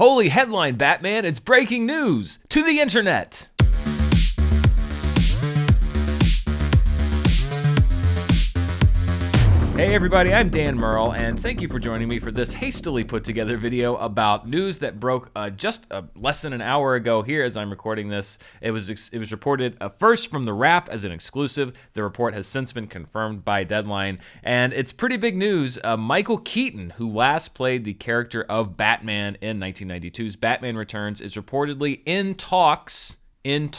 Holy headline, Batman, it's breaking news to the internet. Hey everybody, I'm Dan Murrell, and thank you for joining me for this hastily put together video about news that broke just less than an hour ago here as I'm recording this. It was reported first from The Wrap as an exclusive. The report has since been confirmed by Deadline, and it's pretty big news. Michael Keaton, who last played the character of Batman in 1992's Batman Returns, is reportedly in talks, and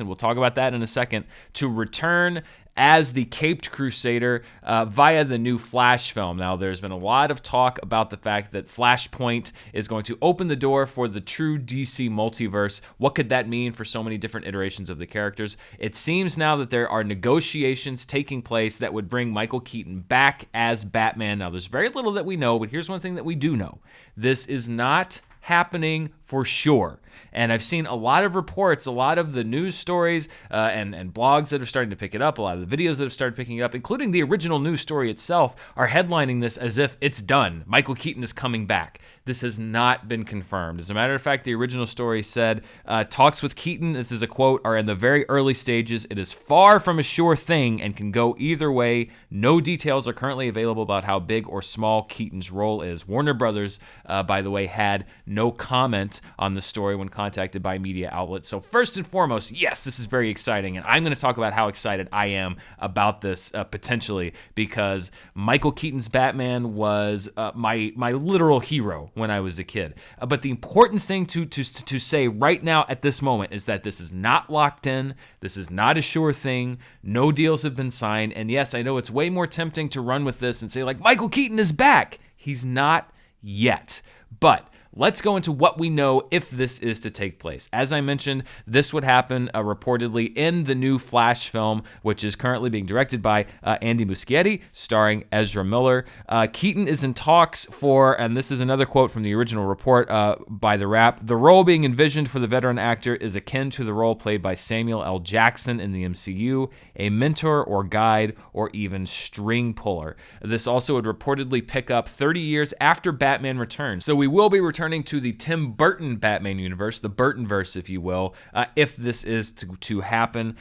we'll talk about that in a second, to return as the Caped Crusader via the new Flash film. Now, there's been a lot of talk about the fact that Flashpoint is going to open the door for the true DC multiverse. What could that mean for so many different iterations of the characters? It seems now that there are negotiations taking place that would bring Michael Keaton back as Batman. Now, there's very little that we know, but here's one thing that we do know. This is not happening for sure. And I've seen a lot of reports, a lot of the news stories and blogs that are starting to pick it up, a lot of the videos that have started picking it up, including the original news story itself, are headlining this as if it's done. Michael Keaton is coming back. This has not been confirmed. As a matter of fact, the original story said, talks with Keaton, this is a quote, are in the very early stages. It is far from a sure thing and can go either way. No details are currently available about how big or small Keaton's role is. Warner Brothers, by the way, had no comment on the story when contacted by media outlets. So first and foremost, yes, this is very exciting, and I'm going to talk about how excited I am about this potentially, because Michael Keaton's Batman was my literal hero when I was a kid. But the important thing to say right now at this moment is that this is not locked in. This is not a sure thing. No deals have been signed. And yes, I know it's way more tempting to run with this and say, like, Michael Keaton is back. He's not yet. But let's go into what we know if this is to take place. As I mentioned, this would happen reportedly in the new Flash film, which is currently being directed by Andy Muschietti, starring Ezra Miller. Keaton is in talks for, and this is another quote from the original report by The Wrap, the role being envisioned for the veteran actor is akin to the role played by Samuel L. Jackson in the MCU, a mentor or guide or even string puller. This also would reportedly pick up 30 years after Batman Returns. So we will be returning to the Tim Burton Batman universe, the Burtonverse, if you will, if this is to happen.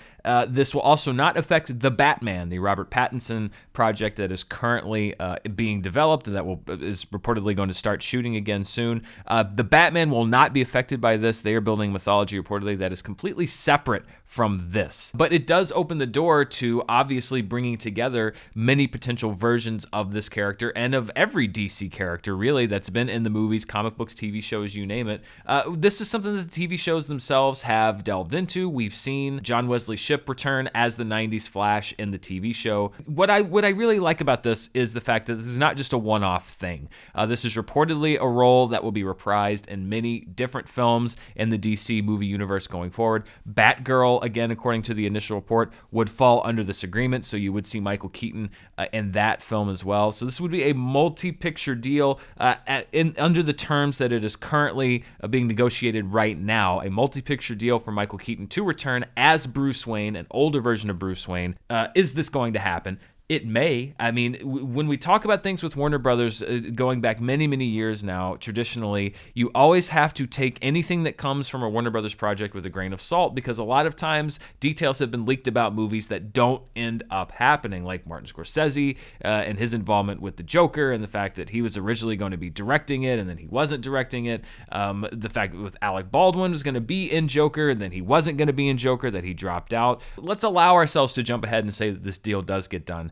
This will also not affect The Batman, the Robert Pattinson project that is currently being developed and that is reportedly going to start shooting again soon. The Batman will not be affected by this. They are building mythology reportedly that is completely separate from this. But it does open the door to obviously bringing together many potential versions of this character and of every DC character, really, that's been in the movies, comic books, TV shows, you name it. This is something that the TV shows themselves have delved into. We've seen John Wesley Shipp return as the 90s Flash in the TV show. What I really like about this is the fact that this is not just a one-off thing. This is reportedly a role that will be reprised in many different films in the DC movie universe going forward. Batgirl, again, according to the initial report, would fall under this agreement, so you would see Michael Keaton in that film as well. So this would be a multi-picture deal under the terms that it is currently being negotiated right now, a multi-picture deal for Michael Keaton to return as Bruce Wayne, an older version of Bruce Wayne. Is this going to happen? It may. I mean, when we talk about things with Warner Brothers going back many, many years now, traditionally, you always have to take anything that comes from a Warner Brothers project with a grain of salt, because a lot of times details have been leaked about movies that don't end up happening, like Martin Scorsese and his involvement with the Joker and the fact that he was originally going to be directing it and then he wasn't directing it. The fact that with Alec Baldwin was going to be in Joker and then he wasn't going to be in Joker, that he dropped out. Let's allow ourselves to jump ahead and say that this deal does get done.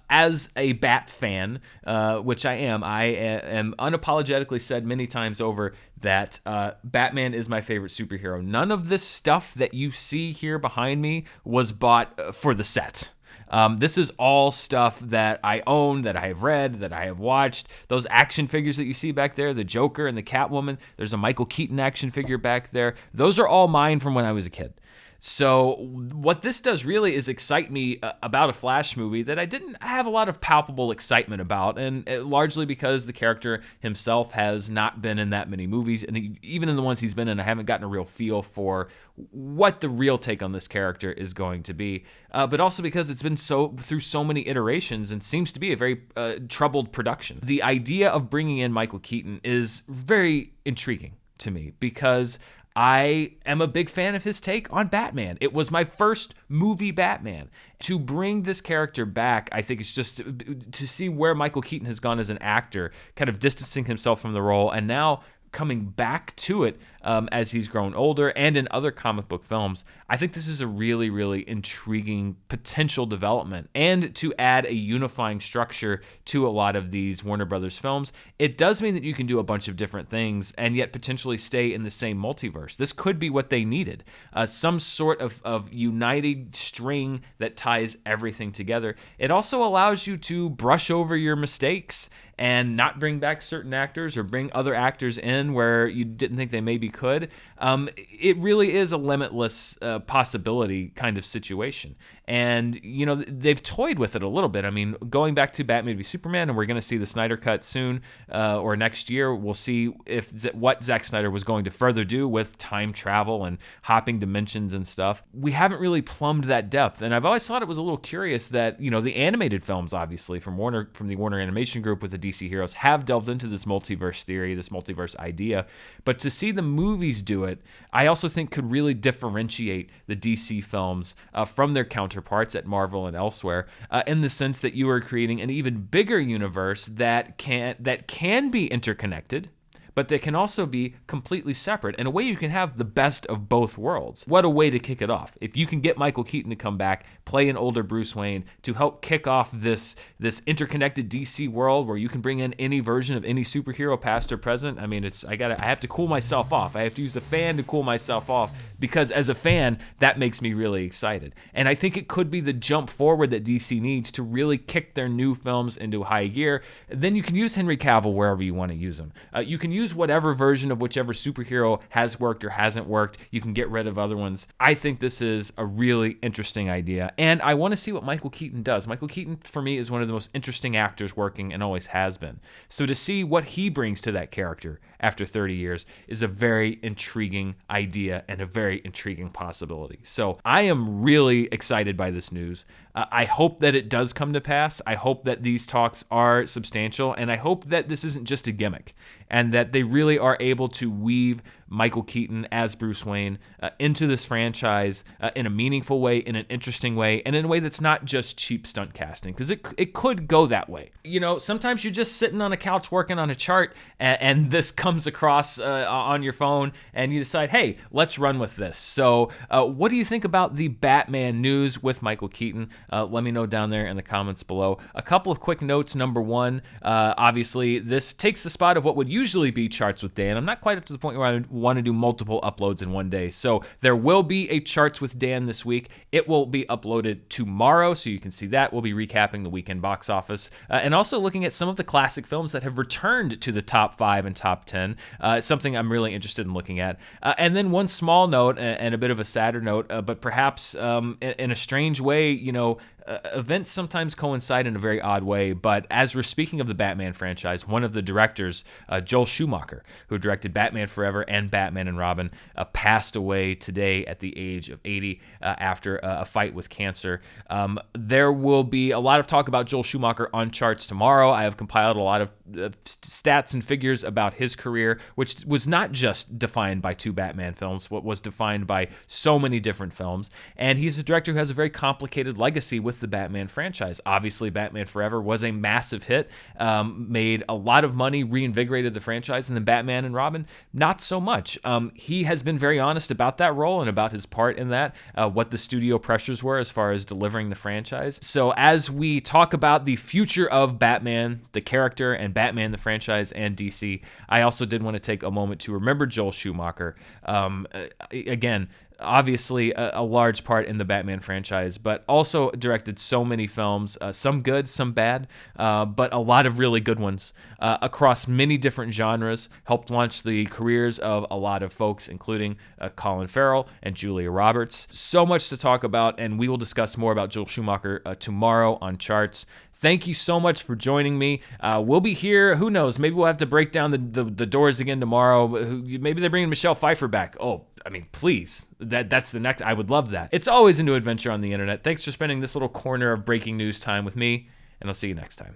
As a Bat fan, which I am unapologetically said many times over that Batman is my favorite superhero. None of this stuff that you see here behind me was bought for the set. This is all stuff that I own, that I have read, that I have watched. Those action figures that you see back there, the Joker and the Catwoman, there's a Michael Keaton action figure back there. Those are all mine from when I was a kid. So what this does really is excite me about a Flash movie that I didn't have a lot of palpable excitement about, and largely because the character himself has not been in that many movies, and even in the ones he's been in, I haven't gotten a real feel for what the real take on this character is going to be, but also because it's been through so many iterations and seems to be a very troubled production. The idea of bringing in Michael Keaton is very intriguing to me because I am a big fan of his take on Batman. It was my first movie Batman. To bring this character back, I think it's just to see where Michael Keaton has gone as an actor, kind of distancing himself from the role, and now coming back to it as he's grown older and in other comic book films. I think this is a really, really intriguing potential development. And to add a unifying structure to a lot of these Warner Brothers films, it does mean that you can do a bunch of different things and yet potentially stay in the same multiverse. This could be what they needed. Some sort of united string that ties everything together. It also allows you to brush over your mistakes and not bring back certain actors or bring other actors in where you didn't think they maybe could. It really is a limitless possibility kind of situation. And, you know, they've toyed with it a little bit. I mean, going back to Batman v Superman, and we're going to see the Snyder Cut soon or next year, we'll see what Zack Snyder was going to further do with time travel and hopping dimensions and stuff. We haven't really plumbed that depth. And I've always thought it was a little curious that, you know, the animated films, obviously, from the Warner Animation Group with the DC heroes have delved into this multiverse theory, this multiverse idea. But to see the movies do it, I also think could really differentiate the DC films from their counterparts at Marvel and elsewhere, in the sense that you are creating an even bigger universe that can be interconnected, but they can also be completely separate. In a way, you can have the best of both worlds. What a way to kick it off. If you can get Michael Keaton to come back, play an older Bruce Wayne, to help kick off this interconnected DC world where you can bring in any version of any superhero, past or present. I mean, I have to cool myself off. I have to use the fan to cool myself off, because as a fan, that makes me really excited. And I think it could be the jump forward that DC needs to really kick their new films into high gear. Then you can use Henry Cavill wherever you want to use him. You can use whatever version of whichever superhero has worked or hasn't worked. You can get rid of other ones. I think this is a really interesting idea, and I want to see what Michael Keaton does. Michael Keaton, for me, is one of the most interesting actors working and always has been. So to see what he brings to that character after 30 years is a very intriguing idea and a very intriguing possibility. So I am really excited by this news. I hope that it does come to pass. I hope that these talks are substantial, and I hope that this isn't just a gimmick and that they really are able to weave Michael Keaton as Bruce Wayne into this franchise in a meaningful way, in an interesting way, and in a way that's not just cheap stunt casting, because it could go that way. You know, sometimes you're just sitting on a couch working on a chart and this comes across on your phone and you decide, hey, let's run with this. So what do you think about the Batman news with Michael Keaton? Let me know down there in the comments below. A couple of quick notes. Number one, obviously this takes the spot of what would usually be Charts with Dan. I'm not quite up to the point where I want to do multiple uploads in one day. So there will be a Charts with Dan this week. It will be uploaded tomorrow, so you can see that. We'll be recapping the weekend box office and also looking at some of the classic films that have returned to the top 5 and top 10. Something I'm really interested in looking at. And then one small note and a bit of a sadder note, but perhaps in a strange way, you know, events sometimes coincide in a very odd way, but as we're speaking of the Batman franchise, one of the directors, Joel Schumacher, who directed Batman Forever and Batman and Robin, passed away today at the age of 80 after a fight with cancer. There will be a lot of talk about Joel Schumacher on Charts tomorrow. I have compiled a lot of stats and figures about his career, which was not just defined by 2 Batman films, but was defined by so many different films. And he's a director who has a very complicated legacy with the Batman franchise. Obviously, Batman Forever was a massive hit, made a lot of money, reinvigorated the franchise, and then Batman and Robin, not so much. He has been very honest about that role and about his part in that, what the studio pressures were as far as delivering the franchise. So as we talk about the future of Batman, the character, and Batman, the franchise, and DC, I also did want to take a moment to remember Joel Schumacher. Again, obviously a large part in the Batman franchise, but also directed so many films, some good, some bad, but a lot of really good ones across many different genres, helped launch the careers of a lot of folks, including Colin Farrell and Julia Roberts. So much to talk about, and we will discuss more about Joel Schumacher tomorrow on Charts. Thank you so much for joining me. We'll be here. Who knows? Maybe we'll have to break down the doors again tomorrow. Maybe they're bringing Michelle Pfeiffer back. Oh, I mean, please. That's the next. I would love that. It's always a new adventure on the internet. Thanks for spending this little corner of breaking news time with me, and I'll see you next time.